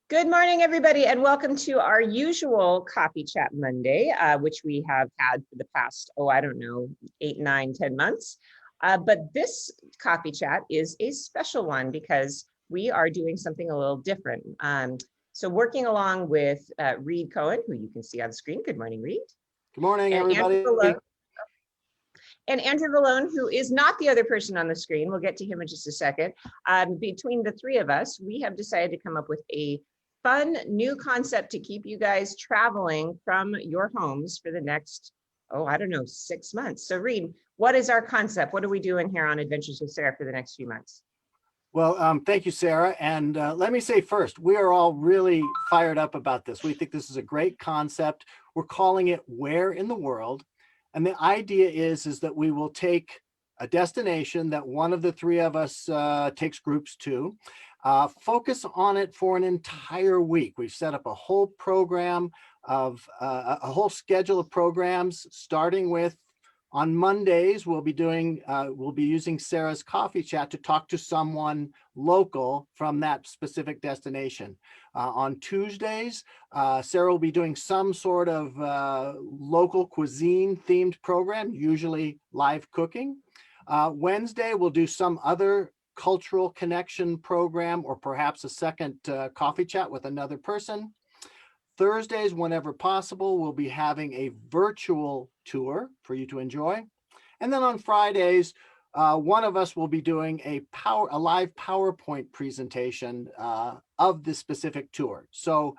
Good morning, everybody, and welcome to our usual Coffee Chat Monday, which we have had for the past, 8, 9, 10 months. But this Coffee Chat is a special one because we are doing something a little different. So working along with Reed Cohen, who you can see on screen. Good morning, Reed. Good morning, and everybody. Andrew Vallone, who is not the other person on the screen. We'll get to him in just a second. Between the three of us, we have decided to come up with a fun new concept to keep you guys traveling from your homes for the next, 6 months. So Reed, what is our concept? What are we doing here on Adventures with Sarah for the next few months? Well, thank you, Sarah. And let me say first, we are all really fired up about this. We think this is a great concept. We're calling it Where in the World. And the idea is that we will take a destination that one of the three of us takes groups to, focus on it for an entire week. We've set up a whole program of a whole schedule of programs, starting with on Mondays, we'll be using Sarah's Coffee Chat to talk to someone local from that specific destination. On Tuesdays, Sarah will be doing some sort of local cuisine themed program, usually live cooking. Wednesday, we'll do some other cultural connection program, or perhaps a second coffee chat with another person. Thursdays, whenever possible, we'll be having a virtual tour for you to enjoy. And then on Fridays, one of us will be doing a live PowerPoint presentation of the specific tour. So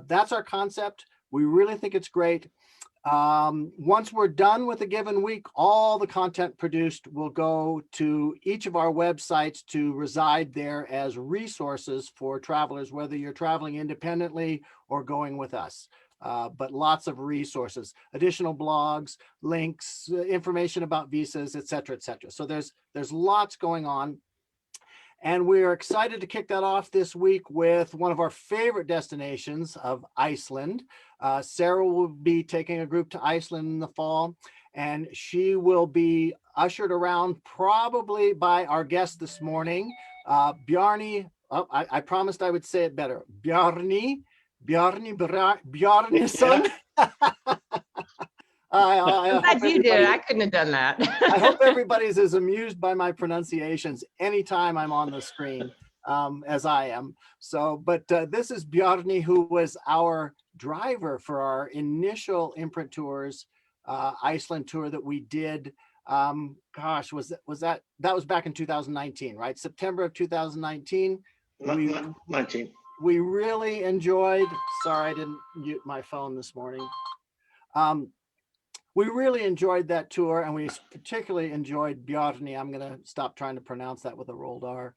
that's our concept. We really think it's great. Once we're done with a given week, all the content produced will go to each of our websites to reside there as resources for travelers, whether you're traveling independently or going with us. But lots of resources, additional blogs, links, information about visas, et cetera, et cetera. So there's lots going on. And we're excited to kick that off this week with one of our favorite destinations of Iceland. Sarah will be taking a group to Iceland in the fall, and she will be ushered around probably by our guest this morning, Bjarni. Oh, I promised I would say it better. Bjarni son. I'm glad you did. I couldn't have done that. I hope everybody's as amused by my pronunciations anytime I'm on the screen as I am. So, but this is Bjarni, who was our driver for our initial Imprint Tours Iceland tour that we did. That was back in 2019, right? September of 2019. 19. We really enjoyed. Sorry, I didn't mute my phone this morning. We really enjoyed that tour, and we particularly enjoyed Bjarni. I'm going to stop trying to pronounce that with a rolled R,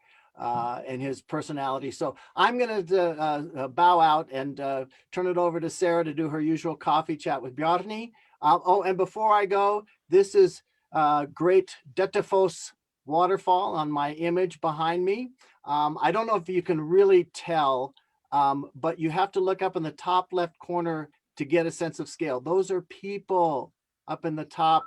and his personality. So I'm going to bow out and turn it over to Sarah to do her usual coffee chat with Bjarni. And before I go, this is great Dettifoss waterfall on my image behind me. I don't know if you can really tell, but you have to look up in the top left corner to get a sense of scale. Those are people up in the top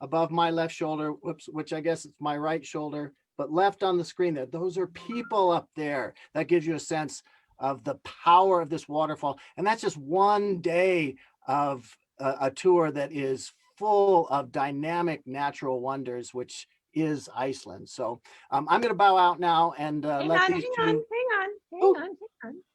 above my left shoulder, which I guess it's my right shoulder, but left on the screen there. Those are people up there. That gives you a sense of the power of this waterfall. And that's just one day of a tour that is full of dynamic natural wonders, which is Iceland. So I'm going to bow out now and let these two. Hang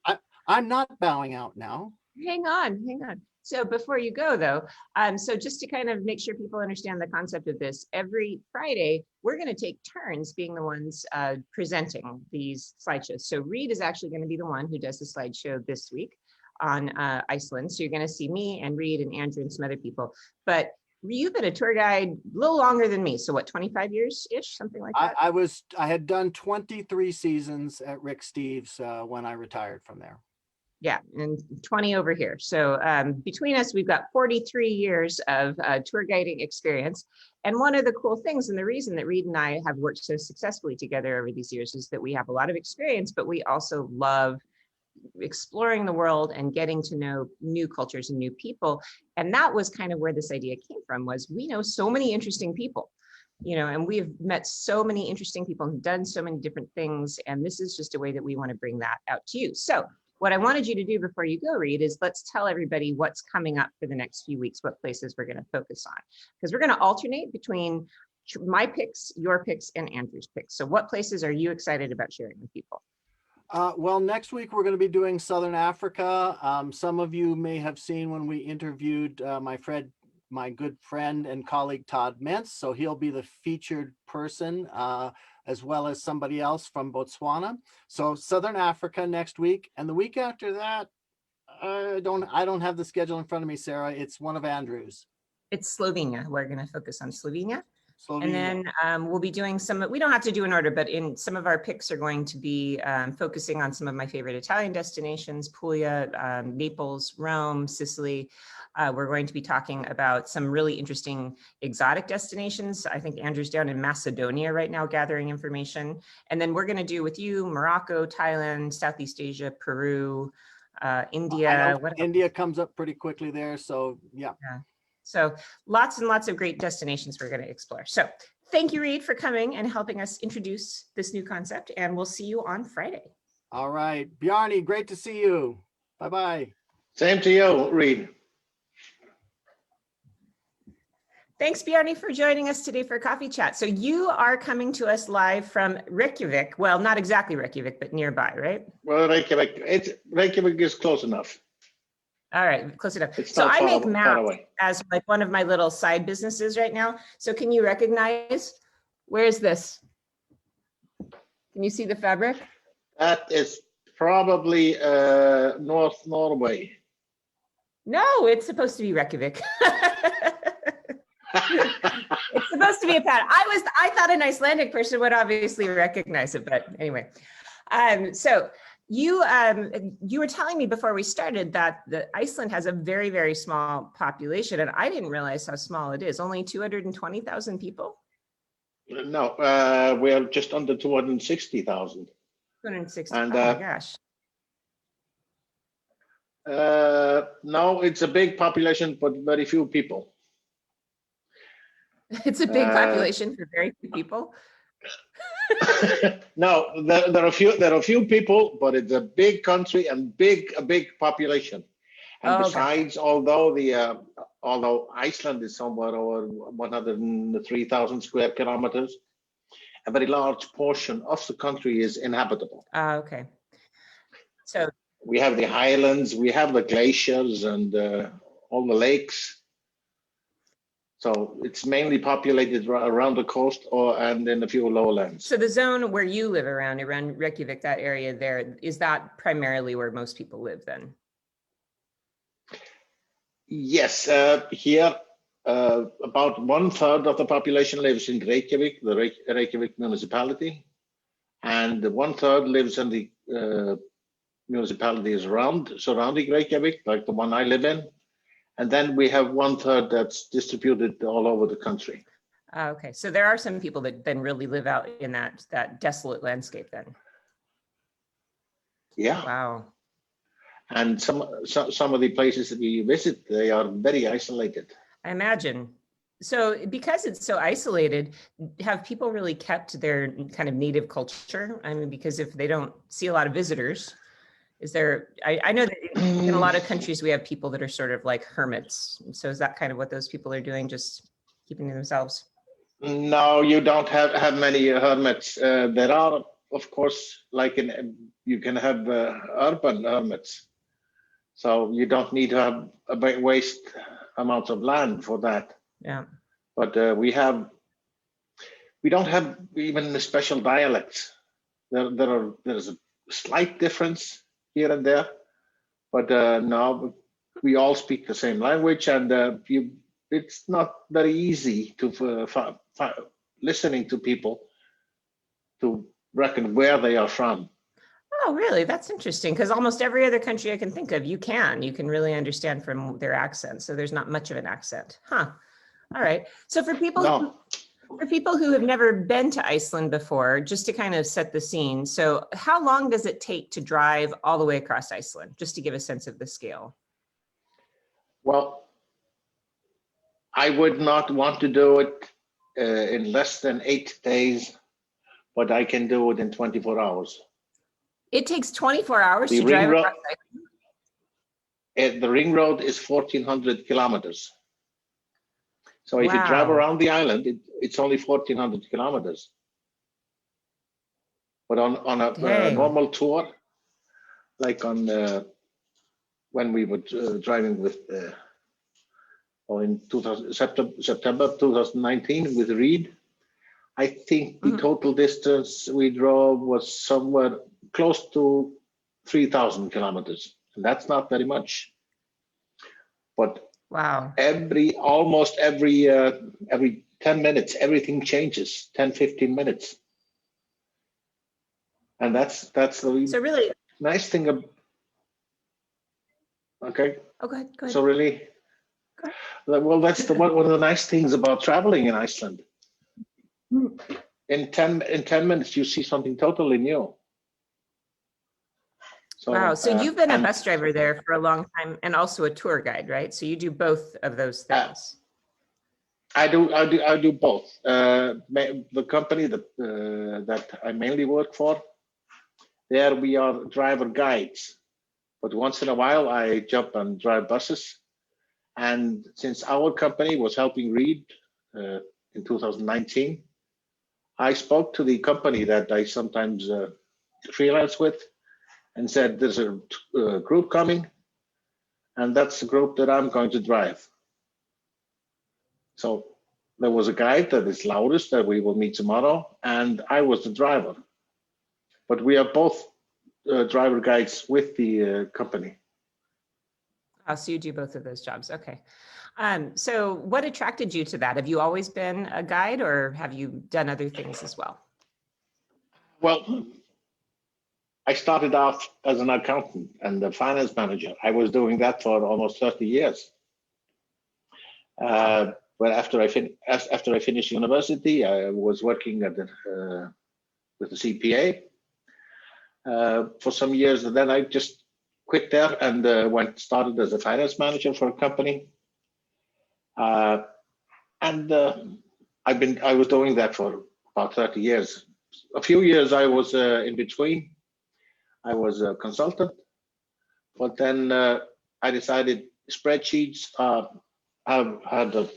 on. I'm not bowing out now. Hang on. So before you go, though, so just to kind of make sure people understand the concept of this, every Friday, we're going to take turns being the ones presenting these slideshows. So Reed is actually going to be the one who does the slideshow this week on Iceland. So you're going to see me and Reed and Andrew and some other people. But you've been a tour guide a little longer than me. So what, 25 years-ish, something like that? I had done 23 seasons at Rick Steves when I retired from there. Yeah, and 20 over here. So between us, we've got 43 years of tour guiding experience. And one of the cool things, and the reason that Reed and I have worked so successfully together over these years, is that we have a lot of experience, but we also love exploring the world and getting to know new cultures and new people. And that was kind of where this idea came from, was we know so many interesting people, and we've met so many interesting people and done so many different things. And this is just a way that we want to bring that out to you. So what I wanted you to do before you go, Reed, is let's tell everybody what's coming up for the next few weeks, what places we're going to focus on, because we're going to alternate between my picks, your picks, and Andrew's picks. So what places are you excited about sharing with people? Well, next week we're going to be doing Southern Africa. Some of you may have seen when we interviewed my good friend and colleague Todd Mintz. So he'll be the featured person, as well as somebody else from Botswana. So Southern Africa next week, and the week after that, I don't have the schedule in front of me, Sarah. It's one of Andrew's. It's Slovenia. We're going to focus on Slovenia. Slovenia. And then we'll be doing we don't have to do an order, but in some of our picks are going to be focusing on some of my favorite Italian destinations, Puglia, Naples, Rome, Sicily. We're going to be talking about some really interesting exotic destinations. I think Andrew's down in Macedonia right now gathering information. And then we're going to do with you Morocco, Thailand, Southeast Asia, Peru, India. India comes up pretty quickly there. So yeah. So lots and lots of great destinations we're going to explore. So thank you, Reed, for coming and helping us introduce this new concept. And we'll see you on Friday. All right. Bjarni, great to see you. Bye-bye. Same to you, Reed. Thanks, Bjarni, for joining us today for Coffee Chat. So you are coming to us live from Reykjavik. Well, not exactly Reykjavik, but nearby, right? Well, Reykjavik is close enough. All right, close enough. It's So not I far make away- far maps away. as like one of my little side businesses right now. So can you recognize, where is this? Can you see the fabric? That is probably North Norway. No, it's supposed to be Reykjavik. It's supposed to be a pattern. I thought an Icelandic person would obviously recognize it, but anyway. So you were telling me before we started that Iceland has a very, very small population, and I didn't realize how small it is. Only 220,000 people? No, we're just under 260,000. 260, And, oh my gosh. No, it's a big population, but very few people. It's a big population for very few people. No, there are few people, but it's a big country and a big population. And Okay. besides, although Iceland is somewhere over 103,000 square kilometers, a very large portion of the country is inhabitable. Okay. So We have the highlands, we have the glaciers, and all the lakes. So it's mainly populated around the coast and in a few lowlands. So the zone where you live around Reykjavik, that area there, is that primarily where most people live then? Yes, here about 1/3 of the population lives in Reykjavik, the Reykjavik municipality, and 1/3 lives in the municipalities surrounding Reykjavik, like the one I live in. And then we have 1/3 that's distributed all over the country. Okay, so there are some people that then really live out in that desolate landscape then. Yeah. Wow. And some of the places that we visit, they are very isolated. I imagine. So because it's so isolated, have people really kept their kind of native culture? I mean, because if they don't see a lot of visitors, is there, I know that in a lot of countries we have people that are sort of like hermits. So is that kind of what those people are doing, just keeping to themselves? No, you don't have many hermits. There are, of course, you can have urban hermits. So you don't need to have a waste amounts of land for that. Yeah. But we don't have even the special dialects. There's a slight difference here and there, but now we all speak the same language, and it's not very easy to listening to people to reckon where they are from. Oh, really? That's interesting, because almost every other country I can think of, you can really understand from their accent. So there's not much of an accent. Huh. All right. So for people who have never been to Iceland before, just to kind of set the scene. So how long does it take to drive all the way across Iceland, just to give a sense of the scale? Well, I would not want to do it in less than 8 days, but I can do it in 24 hours. It takes 24 hours The to ring drive road, across the ring road is 1,400 kilometers. So if you drive Wow. around the island, it's only 1,400 kilometers. But on a Dang. normal tour, like on when we were driving with, or in September 2019 with Reed, I think the total distance we drove was somewhere close to 3,000 kilometers. And that's not very much. But Wow. almost every 10 minutes, everything changes, 10, 15 minutes. And that's the So really, nice thing. Okay. oh, go ahead. Go ahead. So really, Go well, that's one of the nice things about traveling in Iceland. In 10 minutes, you see something totally new. So, Wow. So you've been a and bus driver there for a long time and also a tour guide, right? So you do both of those things. I do both. The company that I mainly work for, there we are driver guides, but once in a while I jump and drive buses. And since our company was helping Reed in 2019, I spoke to the company that I sometimes freelance with and said, there's a group coming, and that's the group that I'm going to drive. So there was a guide that is Laurus that we will meet tomorrow, and I was the driver. But we are both driver guides with the company. Oh, so you do both of those jobs. Okay. So what attracted you to that? Have you always been a guide or have you done other things as well? Well, I started off as an accountant and a finance manager. I was doing that for almost 30 years. But after I finished university, I was working at with the CPA for some years, and then I just quit there and started as a finance manager for a company. I was doing that for about 30 years. A few years I was in between. I was a consultant, but then I decided spreadsheets have had a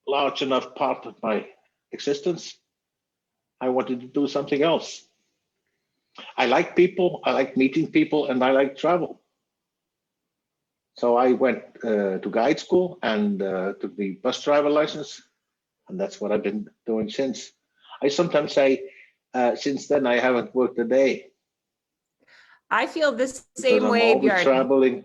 large enough part of my existence. I wanted to do something else. I like people, I like meeting people, and I like travel. So I went to guide school and took the bus driver license, and that's what I've been doing since. I sometimes say, since then I haven't worked a day. I feel the same way, Bjarni. Traveling.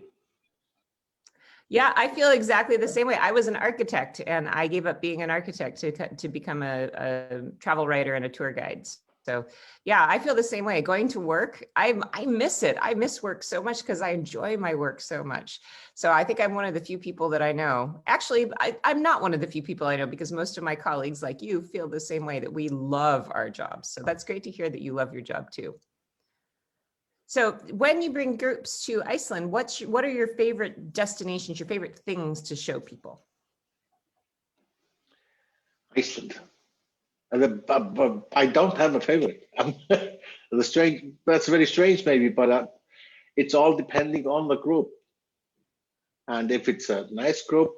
Yeah, I feel exactly the same way. I was an architect and I gave up being an architect to become a travel writer and a tour guide. So yeah, I feel the same way. Going to work, I miss it. I miss work so much because I enjoy my work so much. So I think I'm one of the few people that I know. Actually, I'm not one of the few people I know because most of my colleagues like you feel the same way, that we love our jobs. So that's great to hear that you love your job too. So when you bring groups to Iceland, what are your favorite destinations, your favorite things to show people? Iceland. I don't have a favorite. That's very strange maybe, but it's all depending on the group. And if it's a nice group,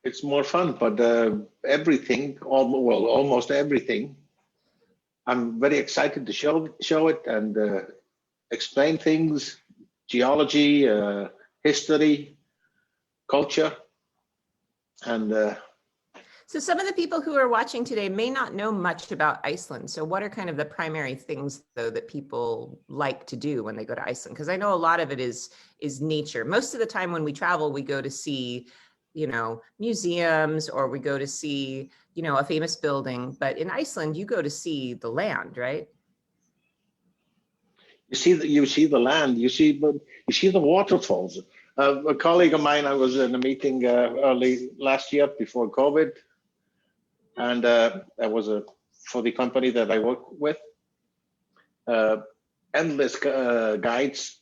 it's more fun, but almost everything, I'm very excited to show it and explain things, geology, history, culture, and so some of the people who are watching today may not know much about Iceland. So what are kind of the primary things though that people like to do when they go to Iceland? Because I know a lot of it is nature. Most of the time when we travel, we go to see, museums, or we go to see, a famous building. But in Iceland, you go to see the land, right? you see the land, you see the waterfalls. A colleague of mine, I was in a meeting early last year before COVID, and that was for the company that I work with. Endless guides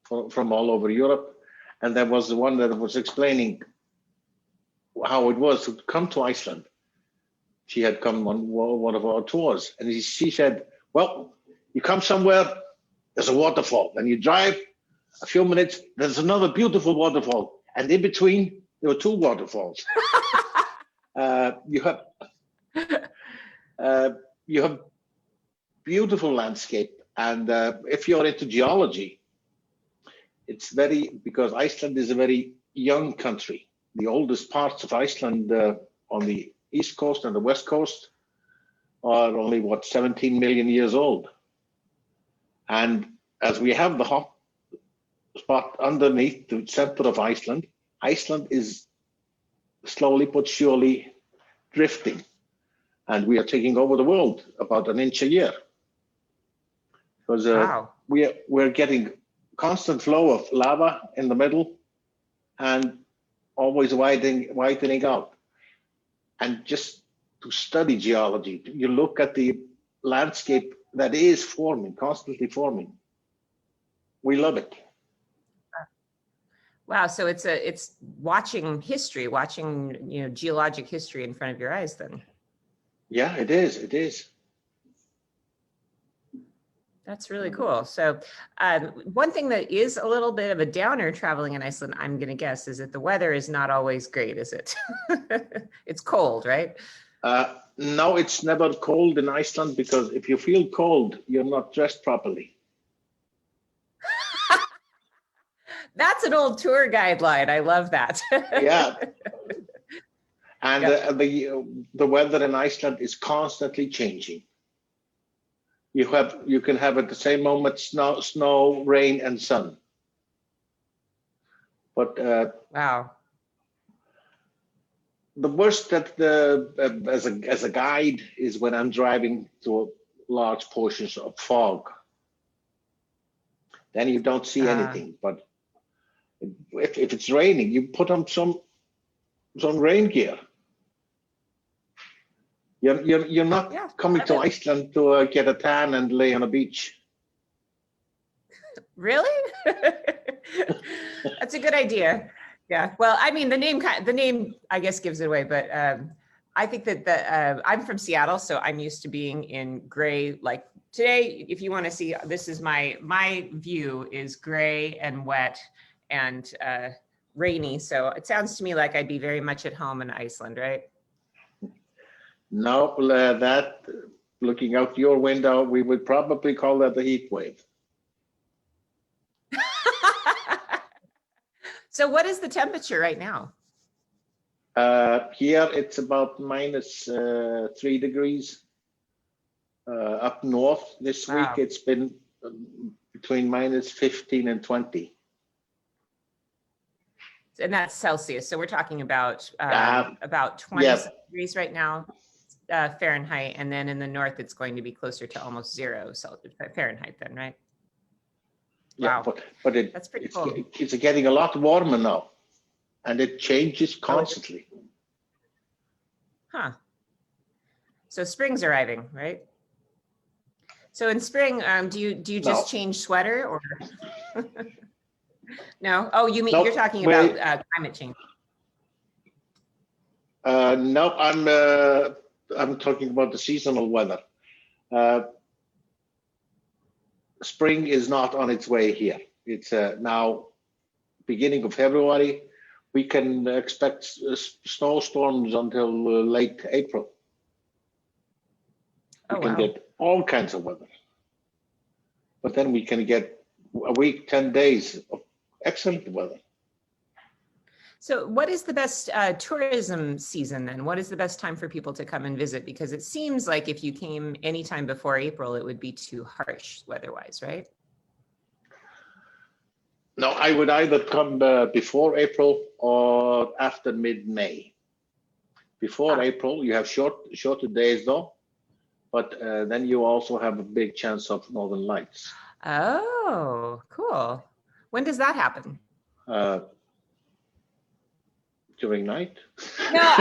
from all over Europe, and there was the one that was explaining how it was to come to Iceland. She had come on one of our tours, and she said, well, You come somewhere, there's a waterfall. Then you drive a few minutes, there's another beautiful waterfall. And in between, there were two waterfalls. You have beautiful landscape. And if you're into geology, it's because Iceland is a very young country. The oldest parts of Iceland on the east coast and the west coast are only, 17 million years old. And as we have the hot spot underneath the center of Iceland, Iceland is slowly but surely drifting. And we are taking over the world about an inch a year. Because Wow. we're getting constant flow of lava in the middle and always widening out. And just to study geology, you look at the landscape that is forming, constantly forming. We love it. Wow. So it's watching history, watching, geologic history in front of your eyes then. Yeah, it is. It is. That's really cool. So one thing that is a little bit of a downer traveling in Iceland, I'm going to guess, is that the weather is not always great, is it? It's cold, right? No, it's never cold in Iceland, because if you feel cold, you're not dressed properly. That's an old tour guide line. I love that. Yeah. And the weather in Iceland is constantly changing. You can have at the same moment snow, rain, and sun. But Wow. the worst that as a guide is when I'm driving through large portions of fog. Then you don't see anything. But if it's raining, you put on some rain gear. You're not coming to Iceland to get a tan and lay on a beach. Really? That's a good idea. Yeah. Well, I mean, the name, I guess, gives it away. But I think that I'm from Seattle, so I'm used to being in gray. Like today, if you want to see, this is my view is gray and wet and rainy. So it sounds to me like I'd be very much at home in Iceland, right? No, that looking out your window, we would probably call that a heat wave. So what is the temperature right now? Here it's about -3 degrees. Up north this week, it's been between -15 and 20. And that's Celsius. So we're talking about 20 degrees right now, Fahrenheit. And then in the north, it's going to be closer to almost 0 Fahrenheit then, right? Yeah, wow. but that's pretty cool. It's getting a lot warmer now, and it changes constantly. Huh. So spring's arriving, right? So in spring, do you just change sweater or? No. Oh, you're talking about climate change. No, I'm talking about the seasonal weather. Spring is not on its way here. It's now beginning of February. We can expect snowstorms until late April. We can get all kinds of weather. But then we can get a week, 10 days of excellent weather. So what is the best tourism season then? What is the best time for people to come and visit? Because it seems like if you came anytime before April, it would be too harsh weather-wise, right? No, I would either come before April or after mid-May. Before April, you have shorter days though, but then you also have a big chance of northern lights. Oh, cool. When does that happen? During night? No, I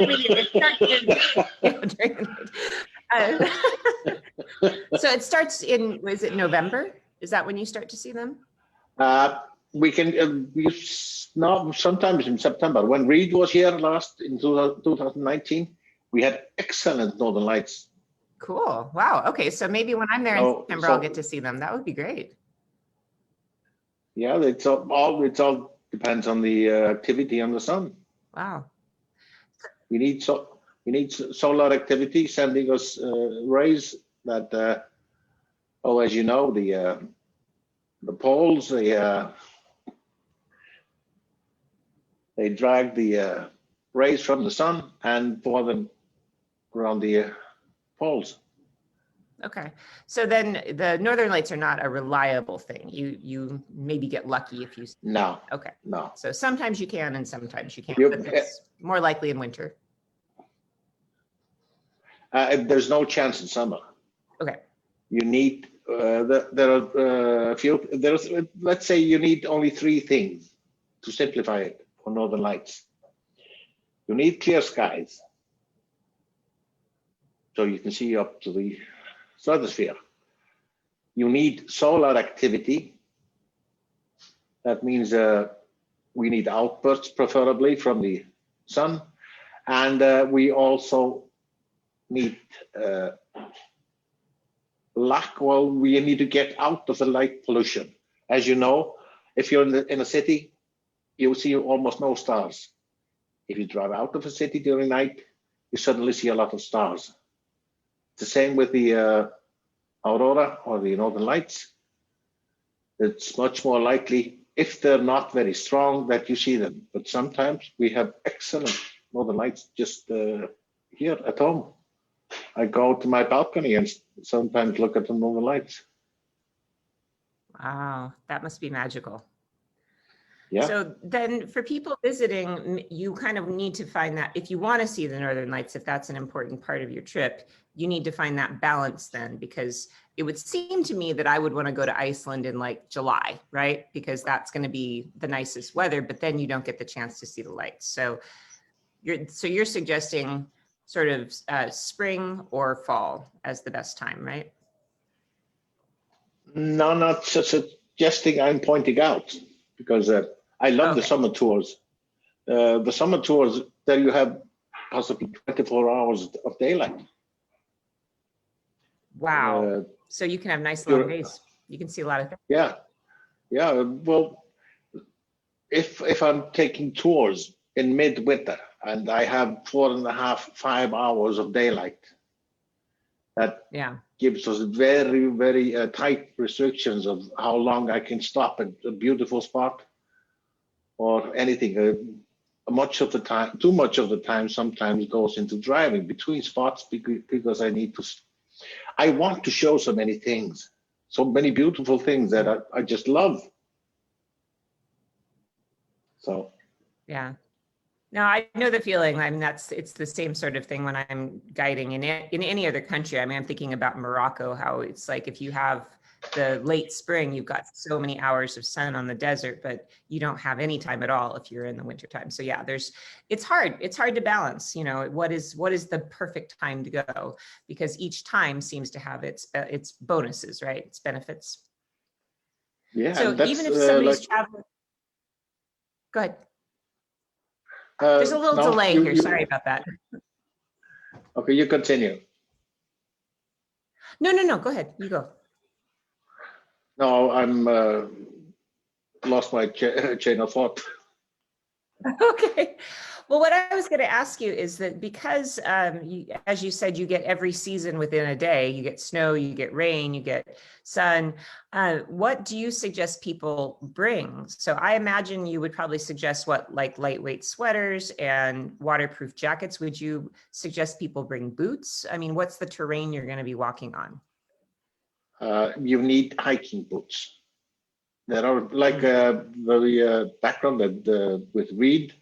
mean, it starts during the night. So it starts is it November? Is that when you start to see them? We can sometimes in September. When Reed was here last in 2019, we had excellent northern lights Cool. Wow. Okay. So maybe when I'm there in September, I'll get to see them. That would be great. Yeah, it's all depends on the activity on the sun. Wow. We need solar activity sending us rays that as you know, the poles they drag the rays from the sun and pour them around the poles. Okay. So then the Northern Lights are not a reliable thing. You maybe get lucky if you. No. Okay. No. So sometimes you can and sometimes you can't. Yep. But it's more likely in winter. There's no chance in summer. Okay. You need there are a few. Let's say you need only 3 things to simplify it for Northern Lights. You need clear skies, so you can see up to the stratosphere. You need solar activity. That means we need outbursts, preferably from the sun, and we also need we need to get out of the light pollution. As you know, if you're in a city, you see almost no stars. If you drive out of a city during night, you suddenly see a lot of stars. It's the same with the aurora or the Northern Lights. It's much more likely, if they're not very strong, that you see them. But sometimes we have excellent Northern Lights just here at home. I go to my balcony and sometimes look at the Northern Lights. Wow, that must be magical. Yeah. So then for people visiting, you kind of need to find that if you want to see the Northern Lights, if that's an important part of your trip, you need to find that balance then, because it would seem to me that I would want to go to Iceland in like July, right? Because that's going to be the nicest weather, but then you don't get the chance to see the lights. So you're suggesting sort of spring or fall as the best time, right? No, not suggesting, I'm pointing out, because I love the summer tours. The summer tours, there you have possibly 24 hours of daylight. Wow. So you can have nice long days. You can see a lot of things. Yeah. Yeah. Well, if I'm taking tours in midwinter and I have 4.5, 5 hours of daylight, that gives us very, very tight restrictions of how long I can stop at a beautiful spot or anything. Much of the time, too much of the time sometimes goes into driving between spots because I want to show so many things, so many beautiful things that I just love. So. Yeah. No, I know the feeling. I mean, it's the same sort of thing when I'm guiding in any other country. I mean, I'm thinking about Morocco, how it's like if you have the late spring, you've got so many hours of sun on the desert, but you don't have any time at all if you're in the wintertime. So yeah, it's hard to balance, you know, what is the perfect time to go, because each time seems to have its bonuses, right? Its benefits. Yeah. So even if somebody's traveling, go ahead. There's a little delay here. Sorry about that. Okay, you continue. No. Go ahead. You go. No, I'm lost my chain of thought. Okay. Well, what I was going to ask you is that because, as you said, you get every season within a day. You get snow, you get rain, you get sun. What do you suggest people bring? So I imagine you would probably suggest like lightweight sweaters and waterproof jackets. Would you suggest people bring boots? I mean, what's the terrain you're going to be walking on? You need hiking boots. There are like the background with reed.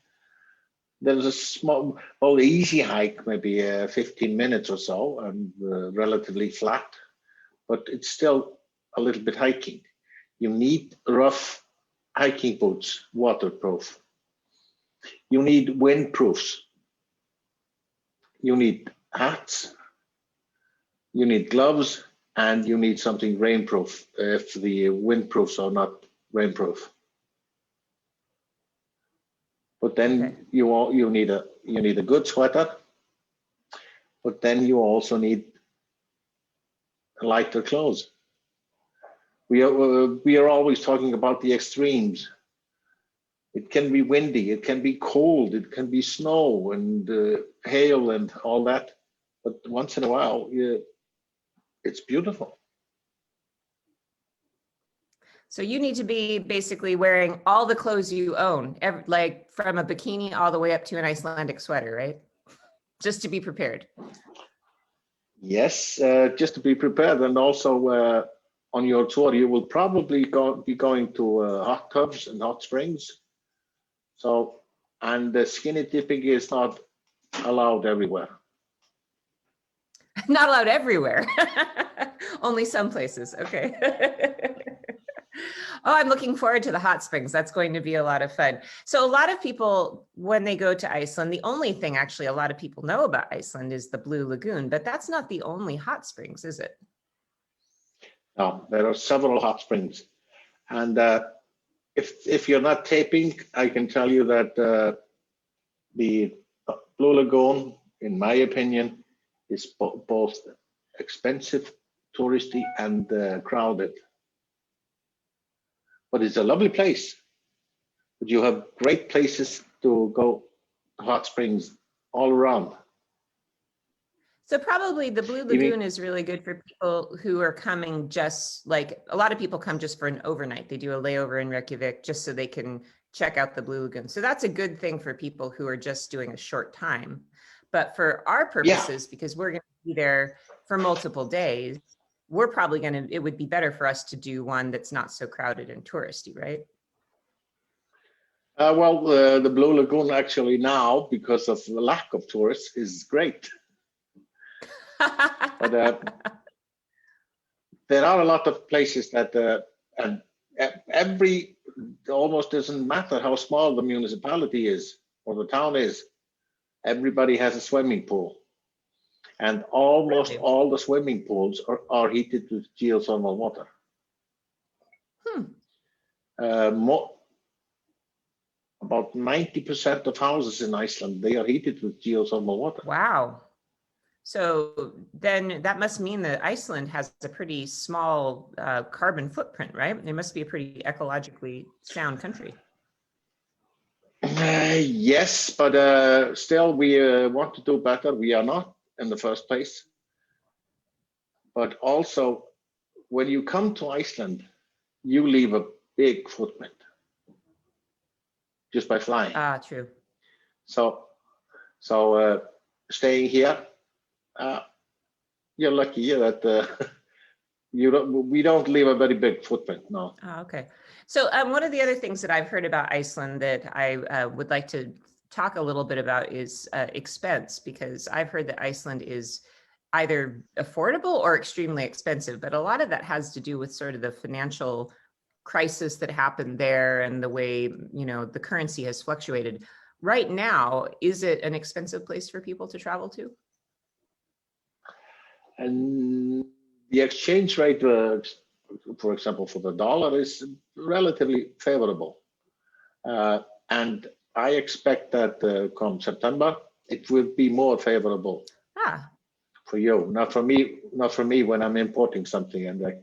There's a small, easy hike, maybe 15 minutes or so, and relatively flat, but it's still a little bit hiking. You need rough hiking boots, waterproof. You need windproofs. You need hats. You need gloves, and you need something rainproof if the windproofs are not rainproof. But then you need a good sweater. But then you also need lighter clothes. We are always talking about the extremes. It can be windy, it can be cold, it can be snow and hail and all that. But once in a while, it's beautiful. So you need to be basically wearing all the clothes you own, like from a bikini all the way up to an Icelandic sweater, right? Just to be prepared. Yes, just to be prepared. And also on your tour, you will probably be going to hot tubs and hot springs. So, and the skinny dipping is not allowed everywhere. Not allowed everywhere. Only some places. Okay. Oh, I'm looking forward to the hot springs. That's going to be a lot of fun. So a lot of people, when they go to Iceland, the only thing actually a lot of people know about Iceland is the Blue Lagoon, but that's not the only hot springs, is it? No, there are several hot springs. And if you're not taping, I can tell you that the Blue Lagoon, in my opinion, is both expensive, touristy, and crowded. But it's a lovely place. But you have great places to go, hot springs all around. So probably the Blue Lagoon is really good for people who are coming just like, a lot of people come just for an overnight. They do a layover in Reykjavik just so they can check out the Blue Lagoon. So that's a good thing for people who are just doing a short time. But for our purposes, because we're going to be there for multiple days, we're probably going to, it would be better for us to do one that's not so crowded and touristy, right? Well, the Blue Lagoon actually now, because of the lack of tourists, is great. But there are a lot of places that and almost doesn't matter how small the municipality is or the town is, everybody has a swimming pool, and almost all the swimming pools are heated with geothermal water. About 90% of houses in Iceland, they are heated with geothermal water. Wow. So then that must mean that Iceland has a pretty small carbon footprint, right? It must be a pretty ecologically sound country. Yes, but still we want to do better. We are not in the first place. But also, when you come to Iceland, you leave a big footprint just by flying. Ah, true. So staying here, you're lucky that we don't leave a very big footprint, no. Oh, okay. So one of the other things that I've heard about Iceland that I would like to talk a little bit about is expense, because I've heard that Iceland is either affordable or extremely expensive, but a lot of that has to do with sort of the financial crisis that happened there and the way, you know, the currency has fluctuated. Right now, is it an expensive place for people to travel to? And the exchange rate, for example, for the dollar is relatively favorable. And I expect that come September, it will be more favorable for you. Not for me when I'm importing something and I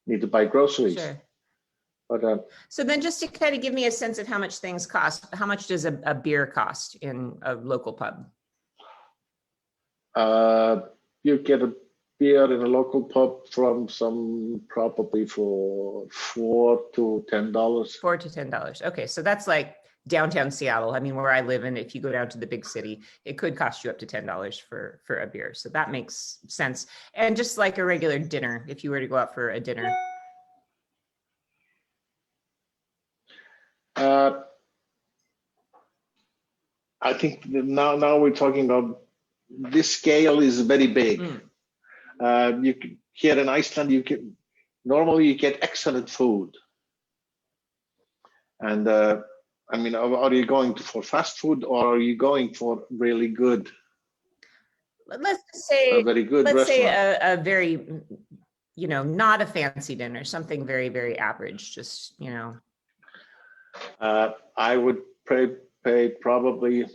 need to buy groceries. Sure. But, so then just to kind of give me a sense of how much things cost, how much does a beer cost in a local pub? You get a beer in a local pub from probably for $4 to $10. $4 to $10. Okay, so that's like downtown Seattle. I mean, where I live, and if you go down to the big city, it could cost you up to $10 for a beer. So that makes sense. And just like a regular dinner, if you were to go out for a dinner. I think now we're talking about this scale is very big. Here in Iceland, normally you get excellent food. And I mean, are you going for fast food or are you going for really good? Let's say a very good let's restaurant. say a very, you know, not a fancy dinner, something very, very average, just, you know. I would pay probably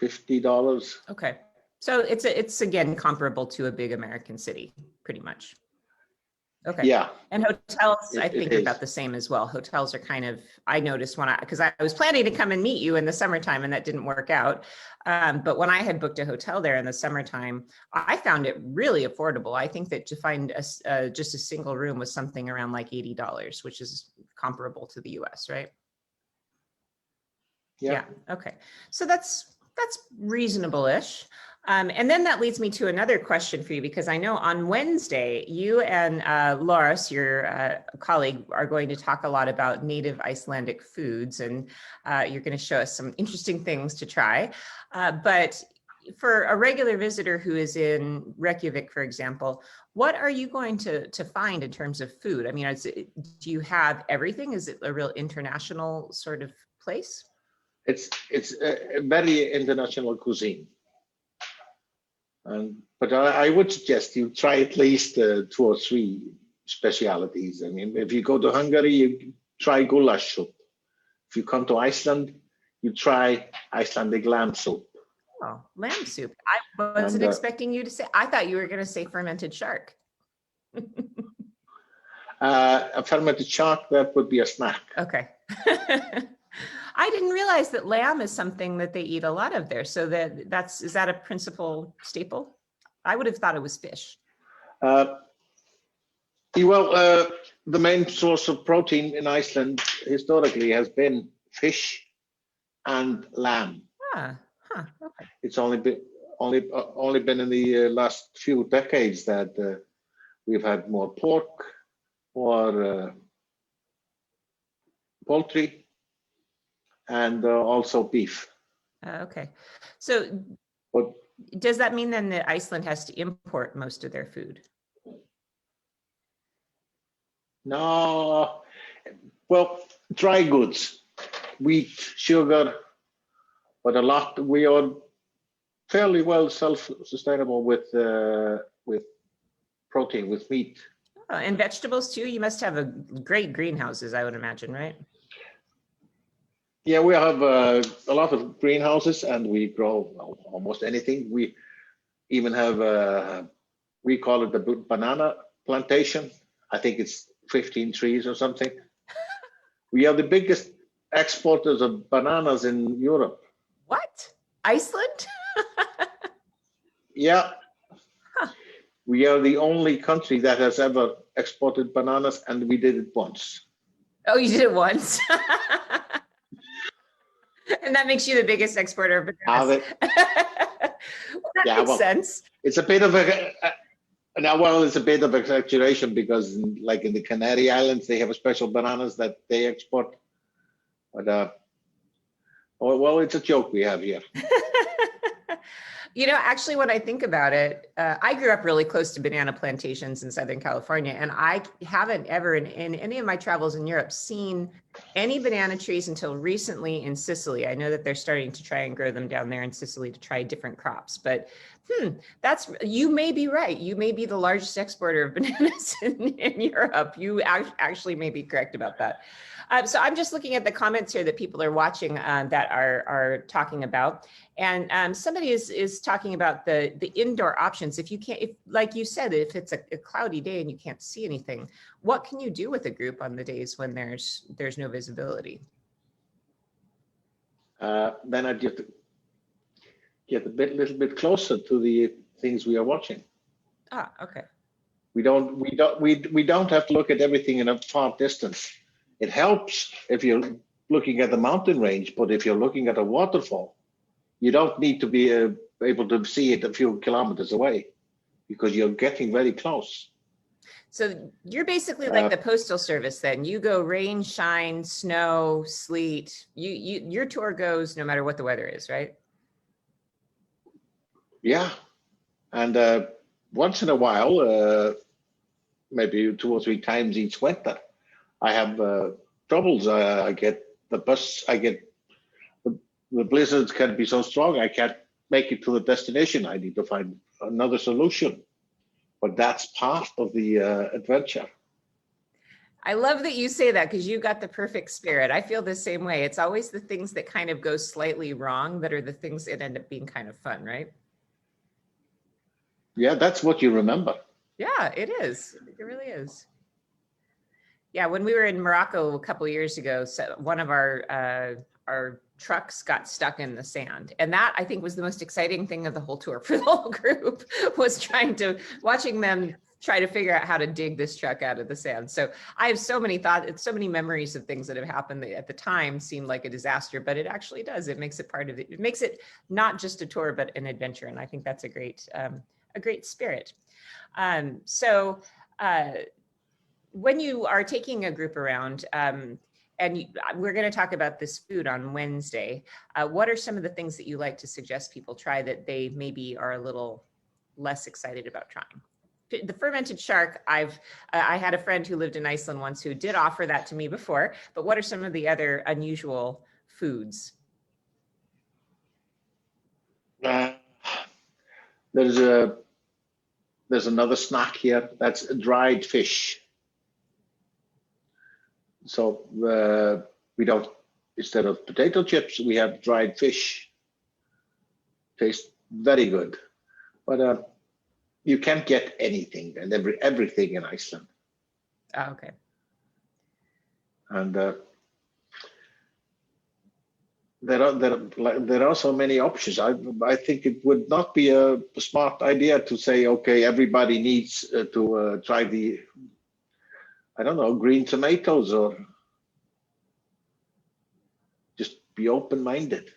$50. Okay. So it's again comparable to a big American city, pretty much. Okay. Yeah, And hotels, I it think, are is. about the same as well. Hotels are kind of, I noticed because I was planning to come and meet you in the summertime and that didn't work out. But when I had booked a hotel there in the summertime, I found it really affordable. I think that to find just a single room was something around like $80, which is comparable to the US, right? Yeah. Okay. So that's reasonable-ish. And then that leads me to another question for you, because I know on Wednesday, you and Loris, your colleague, are going to talk a lot about native Icelandic foods, and you're going to show us some interesting things to try. But for a regular visitor who is in Reykjavik, for example, what are you going to find in terms of food? I mean, do you have everything? Is it a real international sort of place? It's a very international cuisine. But I would suggest you try at least 2 or 3 specialities. I mean, if you go to Hungary, you try goulash soup. If you come to Iceland, you try Icelandic lamb soup. Oh, lamb soup. I wasn't expecting you to say, I thought you were going to say fermented shark. A fermented shark, that would be a snack. Okay. I didn't realize that lamb is something that they eat a lot of there. So is that a principal staple? I would have thought it was fish. The main source of protein in Iceland historically has been fish and lamb. Okay. It's only been in the last few decades that we've had more pork or poultry, and also beef. Okay. So does that mean then that Iceland has to import most of their food? No. Well, dry goods, wheat, sugar, but we are fairly well self-sustainable with protein, with meat. Oh, and vegetables too? You must have a great greenhouses, I would imagine, right? Yeah, we have a lot of greenhouses, and we grow almost anything. We even have, we call it the banana plantation. I think it's 15 trees or something. We are the biggest exporters of bananas in Europe. What? Iceland? Yeah. Huh. We are the only country that has ever exported bananas, and we did it once. Oh, you did it once? And that makes you the biggest exporter of bananas. That makes sense. It's a bit of it's a bit of exaggeration, because like in the Canary Islands, they have special bananas that they export. But it's a joke we have here. You know, actually, when I think about it, I grew up really close to banana plantations in Southern California, and I haven't ever in any of my travels in Europe seen any banana trees until recently in Sicily. I know that they're starting to try and grow them down there in Sicily to try different crops, but you may be right. You may be the largest exporter of bananas in Europe. You actually may be correct about that. So I'm just looking at the comments here that people are watching that are talking about. And somebody is talking about the indoor options. If like you said, if it's a cloudy day and you can't see anything, what can you do with a group on the days when there's no visibility? Then I'd get a little bit closer to the things we are watching. Okay. We don't have to look at everything in a far distance. It helps if you're looking at the mountain range, but if you're looking at a waterfall, you don't need to be able to see it a few kilometers away, because you're getting very close. So you're basically like the Postal Service then. You go rain, shine, snow, sleet. Your tour goes no matter what the weather is, right? Yeah. And once in a while, maybe 2 or 3 times each winter, I have troubles. I get the blizzards can be so strong, I can't make it to the destination. I need to find another solution. But that's part of the adventure. I love that you say that, because you got the perfect spirit. I feel the same way. It's always the things that kind of go slightly wrong that are the things that end up being kind of fun, right? Yeah, that's what you remember. Yeah, it is. It really is. Yeah, when we were in Morocco a couple of years ago, so one of our trucks got stuck in the sand, and that I think was the most exciting thing of the whole tour for the whole group, was watching them try to figure out how to dig this truck out of the sand. So I have so many thoughts, so many memories of things that have happened that at the time seemed like a disaster, but it actually does. It makes it part of it. It makes it not just a tour, but an adventure, and I think that's a great spirit. So. When you are taking a group around, we're going to talk about this food on Wednesday, what are some of the things that you like to suggest people try that they maybe are a little less excited about trying? The fermented shark, I had a friend who lived in Iceland once who did offer that to me before, but what are some of the other unusual foods? There's another snack here, that's dried fish. So we don't, instead of potato chips, we have dried fish. Tastes very good, but you can't get anything and everything in Iceland. Oh, okay. And there are so many options. I think it would not be a smart idea to say, okay, everybody needs to try the, I don't know, green tomatoes, or just be open-minded.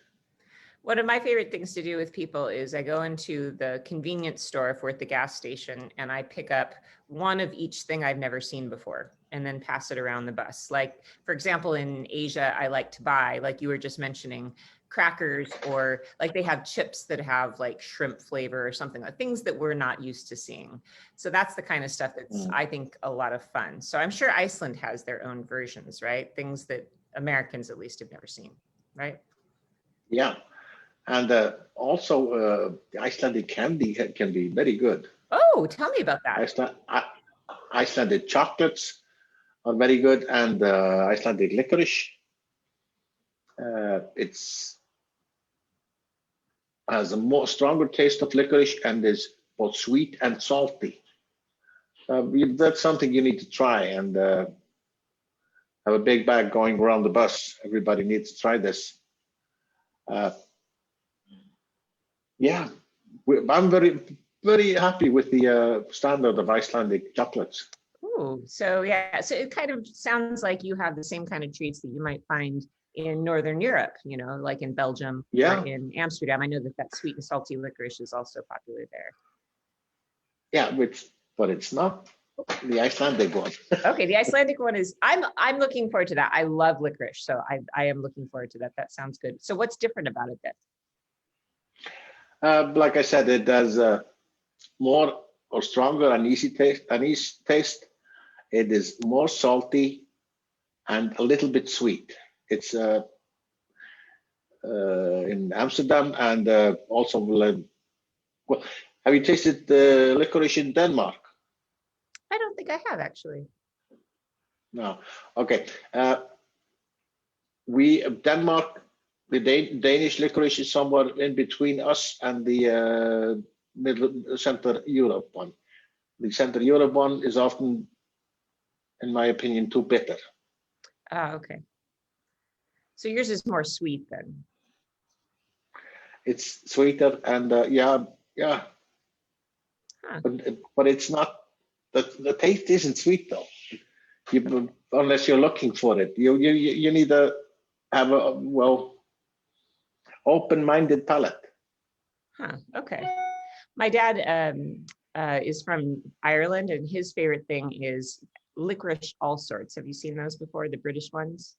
One of my favorite things to do with people is I go into the convenience store if we're at the gas station, and I pick up one of each thing I've never seen before and then pass it around the bus. Like, for example, in Asia, I like to buy, like you were just mentioning, crackers, or like they have chips that have like shrimp flavor or something, like things that we're not used to seeing. So that's the kind of stuff that's, I think, a lot of fun. So I'm sure Iceland has their own versions, right? Things that Americans at least have never seen, right? Yeah. And also, Icelandic candy can be very good. Oh, tell me about that. Icelandic chocolates are very good, and Icelandic licorice. It's has a more stronger taste of licorice and is both sweet and salty. That's something you need to try, and have a big bag going around the bus. Everybody needs to try this. Yeah, I'm very happy with the standard of Icelandic chocolates. Ooh, so yeah, so it kind of sounds like you have the same kind of treats that you might find in Northern Europe, like in Belgium Yeah. or in Amsterdam. I know that sweet and salty licorice is also popular there. Yeah, but it's not the Icelandic one. Okay, the Icelandic one is, I'm looking forward to that. I love licorice, so I am looking forward to that. That sounds good. So what's different about it then? Like I said, it has more or stronger anise taste. It is more salty and a little bit sweet. It's in Amsterdam, and also, well, have you tasted the licorice in Denmark? I don't think I have, actually. No. Okay. Denmark, the Danish licorice is somewhere in between us and the Central Europe one. The Central Europe one is often, in my opinion, too bitter. Ah, okay. So yours is more sweet then. It's sweeter, and yeah. Huh. But it's not, the taste isn't sweet though. Unless you're looking for it, you need to have a open-minded palate. Huh. Okay. My dad is from Ireland, and his favorite thing is licorice all sorts. Have you seen those before? The British ones?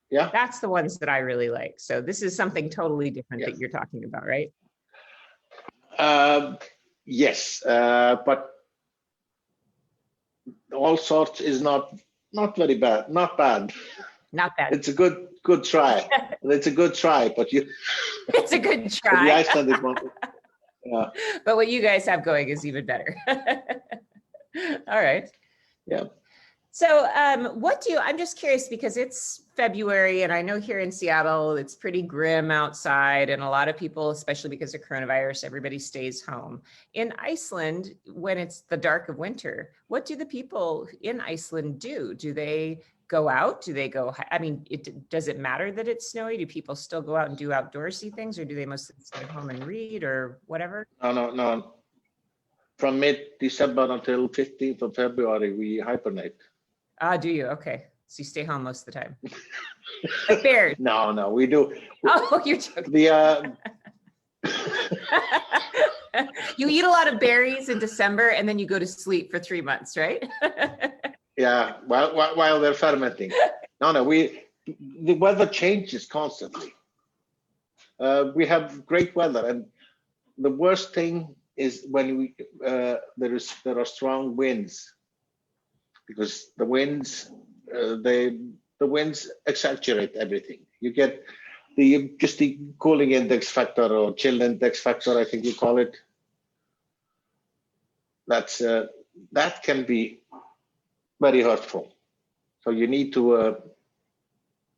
Yeah. That's the ones that I really like. So this is something totally different that you're talking about, right? Yes, but all sorts is not very bad. Not bad. Not bad. It's a good try. It's a good try, but you. It's a good try. The Icelandic one. Yeah. But what you guys have going is even better. All right. Yeah. So I'm just curious because it's February and I know here in Seattle, it's pretty grim outside and a lot of people, especially because of coronavirus, everybody stays home. In Iceland, when it's the dark of winter, what do the people in Iceland do? Do they go out? Do they go, I mean, does it matter that it's snowy? Do people still go out and do outdoorsy things or do they mostly stay home and read or whatever? No. From mid-December until 15th of February, we hibernate. Ah, do you? Okay. So you stay home most of the time. Like bears. No, we do. Oh, you're joking. You eat a lot of berries in December and then you go to sleep for 3 months, right? Yeah, while they're fermenting. No, the weather changes constantly. We have great weather, and the worst thing is when there are strong winds, because the winds exaggerate everything. You get the cooling index factor or chill index factor, I think you call it. That can be very hurtful. So you need to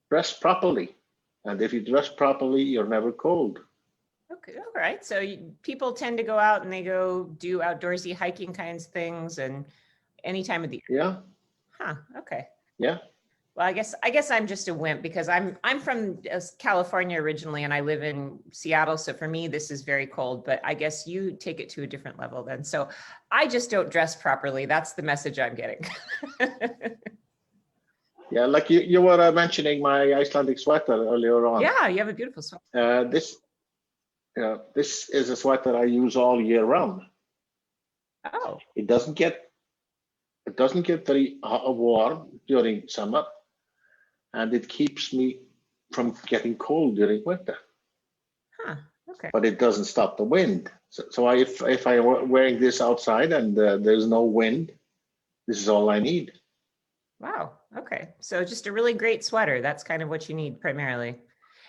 dress properly, and if you dress properly, you're never cold. Okay, all right. So people tend to go out and they go do outdoorsy hiking kinds of things, and any time of the year. Yeah. Huh. Okay. Yeah. Well, I guess I'm just a wimp because I'm from California originally and I live in Seattle. So for me, this is very cold, but I guess you take it to a different level then. So I just don't dress properly. That's the message I'm getting. Yeah, like you were mentioning my Icelandic sweater earlier on. Yeah, you have a beautiful sweater. This is a sweater I use all year round. Oh. It doesn't get very warm during summer, and it keeps me from getting cold during winter. Huh. Okay. But it doesn't stop the wind. So if I'm wearing this outside and there's no wind, this is all I need. Wow. Okay. So just a really great sweater. That's kind of what you need primarily.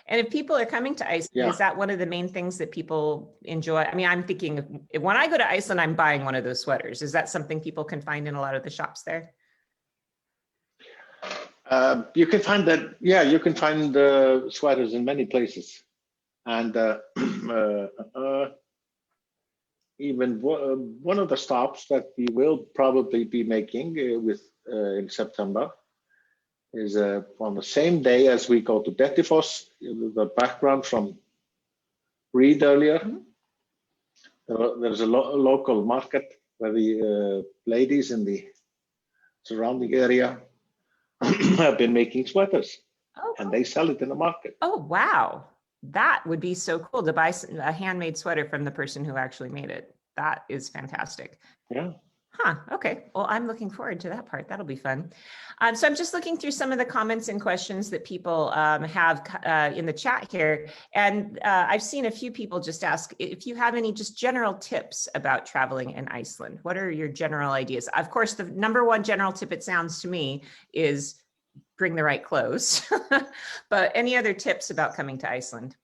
And if people are coming to Iceland, is that one of the main things that people enjoy? I mean, I'm thinking when I go to Iceland, I'm buying one of those sweaters. Is that something people can find in a lot of the shops there? You can find that. Yeah, you can find sweaters in many places, and even one of the stops that we will probably be making in September is on the same day as we go to Dettifoss, the background from Reed earlier. Mm-hmm. There's a local market where the ladies in the surrounding area have been making sweaters, and they sell it in the market. Oh, wow. That would be so cool to buy a handmade sweater from the person who actually made it. That is fantastic. Yeah. Huh. Okay. Well, I'm looking forward to that part. That'll be fun. So I'm just looking through some of the comments and questions that people have in the chat here. And I've seen a few people just ask if you have any just general tips about traveling in Iceland. What are your general ideas? Of course, the number one general tip, it sounds to me, is bring the right clothes. But any other tips about coming to Iceland?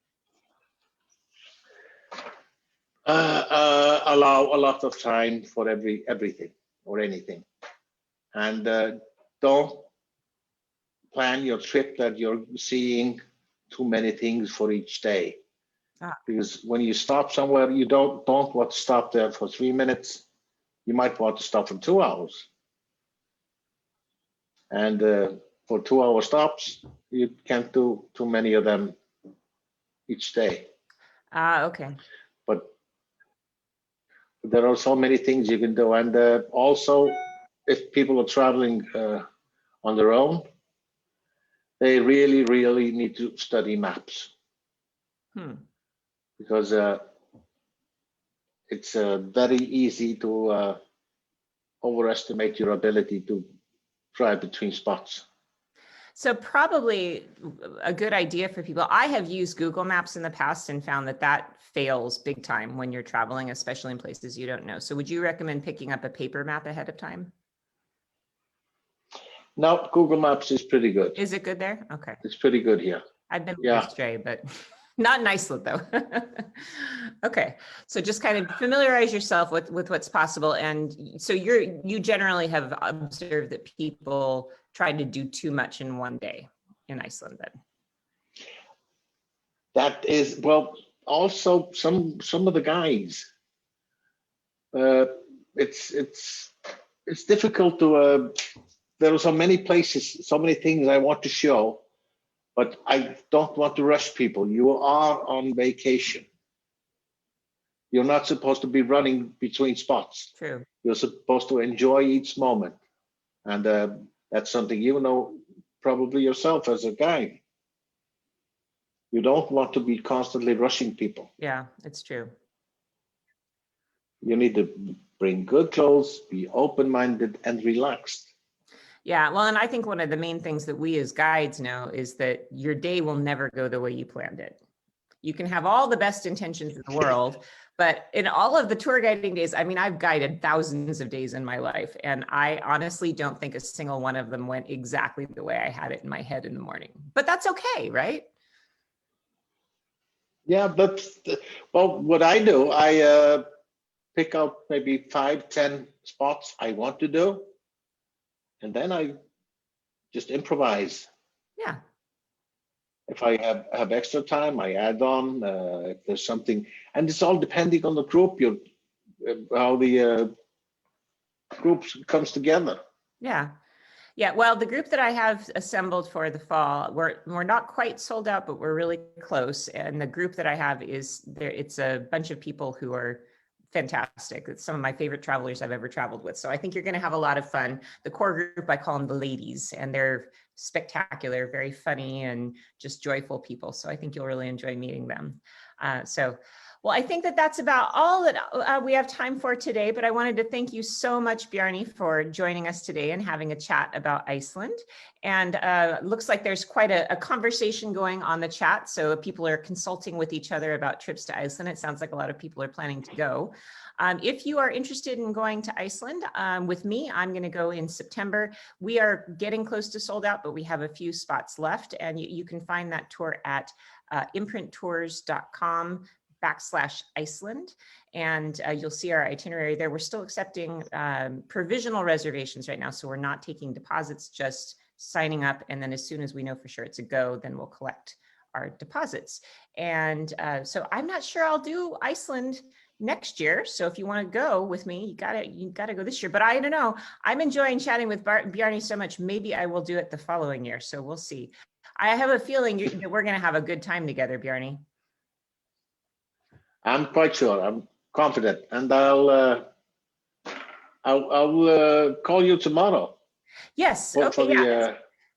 Allow a lot of time for everything or anything, and don't plan your trip that you're seeing too many things for each day. Because when you stop somewhere, you don't want to stop there for 3 minutes. You might want to stop for 2 hours, and for 2-hour stops, you can't do too many of them each day. Okay. But there are so many things you can do, and also if people are traveling on their own, they really need to study maps. Because it's very easy to overestimate your ability to drive between spots. So probably a good idea for people. I have used Google Maps in the past and found that fails big time when you're traveling, especially in places you don't know. So would you recommend picking up a paper map ahead of time? No, Google Maps is pretty good. Is it good there? Okay. It's pretty good here. I've been astray, but Not in Iceland though. Okay, so just kind of familiarize yourself with what's possible. And so you generally have observed that people try to do too much in one day in Iceland then. That is, well, also some of the guys. It's difficult to. There are so many places, so many things I want to show, but I don't want to rush people. You are on vacation. You're not supposed to be running between spots. True. You're supposed to enjoy each moment, and that's something you know probably yourself as a guide. You don't want to be constantly rushing people. Yeah, it's true. You need to bring good clothes, be open-minded and relaxed. Yeah, well, and I think one of the main things that we as guides know is that your day will never go the way you planned it. You can have all the best intentions in the world, but in all of the tour guiding days, I mean, I've guided thousands of days in my life, and I honestly don't think a single one of them went exactly the way I had it in my head in the morning. But that's okay, right? Yeah, but well, what I do, I pick out maybe 5-10 spots I want to do, and then I just improvise. Yeah. If I have extra time, I add on. If there's something, and it's all depending on the group. How the groups comes together. Yeah. Yeah, well, the group that I have assembled for the fall, we're not quite sold out, but we're really close. And the group that I have is there. It's a bunch of people who are fantastic. It's some of my favorite travelers I've ever traveled with. So I think you're going to have a lot of fun. The core group, I call them the ladies, and they're spectacular, very funny, and just joyful people. So I think you'll really enjoy meeting them. Well, I think that that's about all that we have time for today, but I wanted to thank you so much, Bjarni, for joining us today and having a chat about Iceland. And looks like there's quite a conversation going on the chat. So people are consulting with each other about trips to Iceland. It sounds like a lot of people are planning to go. If you are interested in going to Iceland with me, I'm going to go in September. We are getting close to sold out, but we have a few spots left. And you can find that tour at imprinttours.com/Iceland, and you'll see our itinerary there. We're still accepting provisional reservations right now, so we're not taking deposits, just signing up, and then as soon as we know for sure it's a go, then we'll collect our deposits. And so I'm not sure I'll do Iceland next year, so if you want to go with me, you gotta go this year. But I don't know, I'm enjoying chatting with Bjarni so much, maybe I will do it the following year, so we'll see. I have a feeling that we're going to have a good time together, Bjarni. I'm quite sure. I'm confident, and I'll call you tomorrow. Yes. Okay.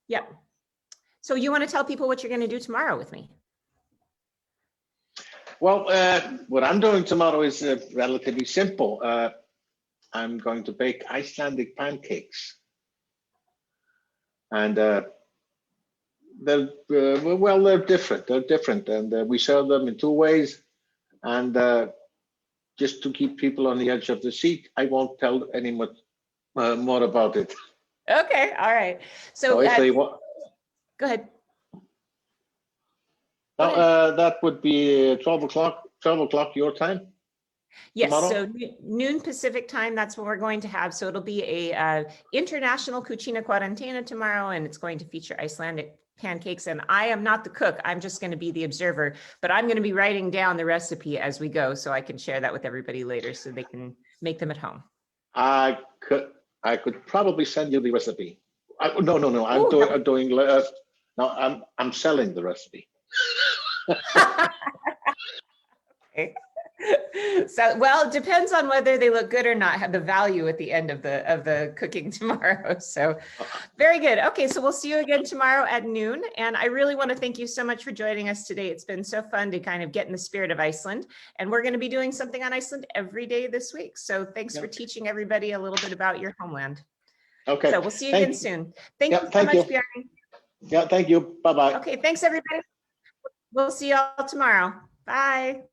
Yeah. So you want to tell people what you're going to do tomorrow with me? Well, what I'm doing tomorrow is relatively simple. I'm going to bake Icelandic pancakes, and they're different. They're different, and we serve them in two ways. And just to keep people on the edge of the seat, I won't tell any more about it. Okay, all right. So if they want, go ahead. No, that would be 12 o'clock your time. Yes, tomorrow? So noon Pacific time, that's what we're going to have. So it'll be a international cucina quarantena tomorrow, and it's going to feature Icelandic pancakes. And I am not the cook, I'm just going to be the observer, but I'm going to be writing down the recipe as we go so I can share that with everybody later so they can make them at home. I could probably send you the recipe. No, I'm selling the recipe. Okay. So, well, it depends on whether they look good or not, have the value at the end of the cooking tomorrow. So very good. Okay, so we'll see you again tomorrow at noon. And I really want to thank you so much for joining us today. It's been so fun to kind of get in the spirit of Iceland. And we're going to be doing something on Iceland every day this week. So thanks for teaching everybody a little bit about your homeland. Okay. So we'll see you again soon. Thank you so much, Bjarni. Yeah, thank you. Bye-bye. Okay, thanks everybody. We'll see you all tomorrow. Bye.